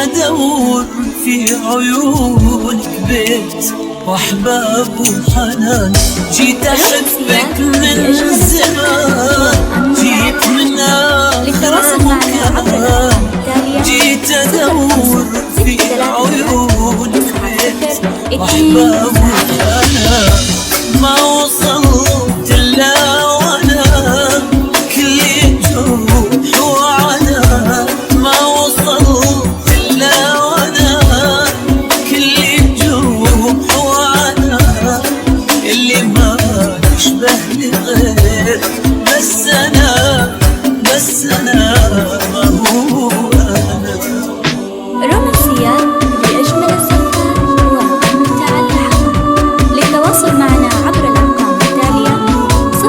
أدور في عيونك بيت وأحباب وحنان، جيت أحبك من زمان، جيت من آخر مكان، جيت أدور في عيونك بيت وأحباب وحنان، ما وصلت إلا وأنا كل جروح وعنان، ما وصلت إلا وأنا كل جروح وعنان، اللي ما يشبه لي غير بس أنا ما هو أنا. رومانسيات بأجمل الزفات وأمتع اللحظات. للتواصل معنا عبر الأرقام التالية 05-633-90-290.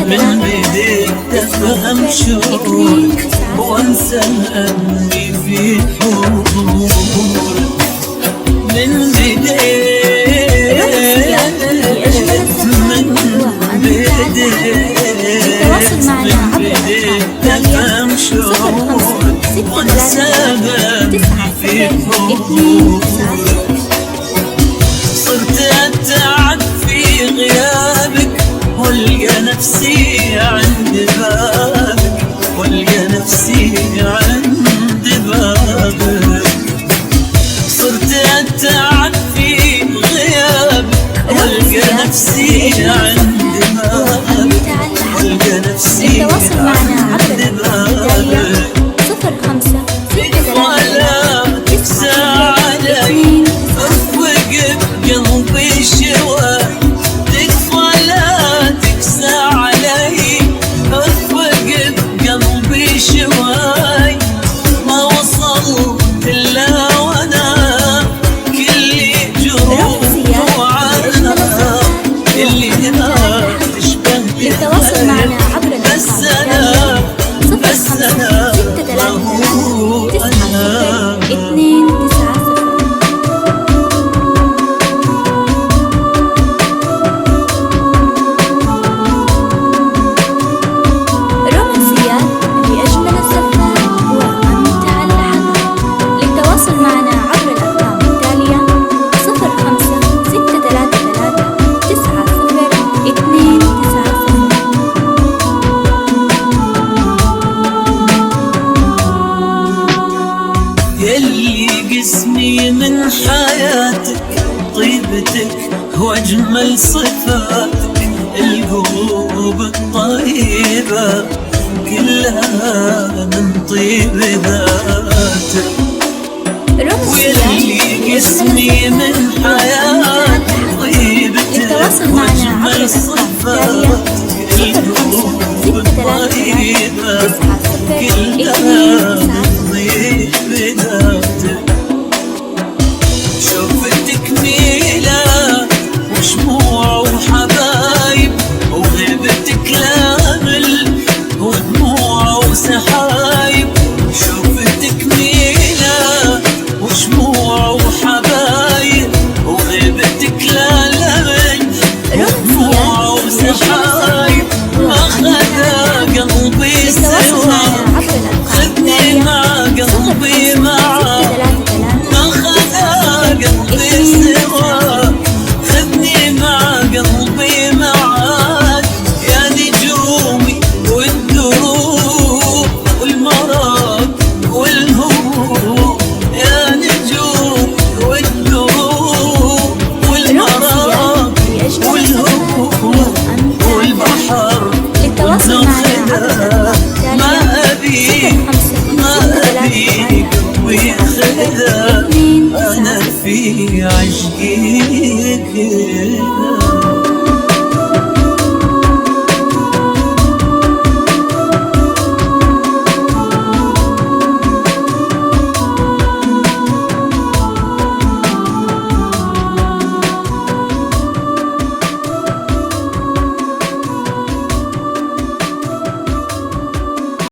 من بديت أفهم شعورك وأنسى أني في حضورك، من بديت أفهم شعورك وأنسى أني في حضورك، صرت أتعب في غيابك والقى نفسي عند بابك، والقى نفسي عند بابك، صرت أتعب في غيابك والقى نفسي عند بابك، والقى نفسي عند بابك، ولا تكسى علي أفوق بقلبي شواي، شواي ما وصلت إلا وأنا كل جروح وعنا، اللي ما تشبه لي بس أنا ما هو أنا. يلي قسمي من حياتك طيبتك واجمل صفاتك، القلوب الطيبة كلها من طيب ذاتك، ويلي قسمي من حياتك طيبتك واجمل صفاتك، القلوب الطيبة كلها طيب ذاتك، شوفتك ميلة وشموع وحبايب وغيبتك لامل ودموع وسحايب، شوفتك ميلة وشموع وحبايب وغيبتك لامل ودموع وسحايب، أخذ قلبي سوا خذني مع قلبي معاك، أخذ قلبي سوا خذني مع قلبي معاك، يا نجومي والدروب والمرض والهموم، يا نجوم والدروب والمرض والهموم والبحر والنخلة، ما أبيك ويخذها أنا في عشقك.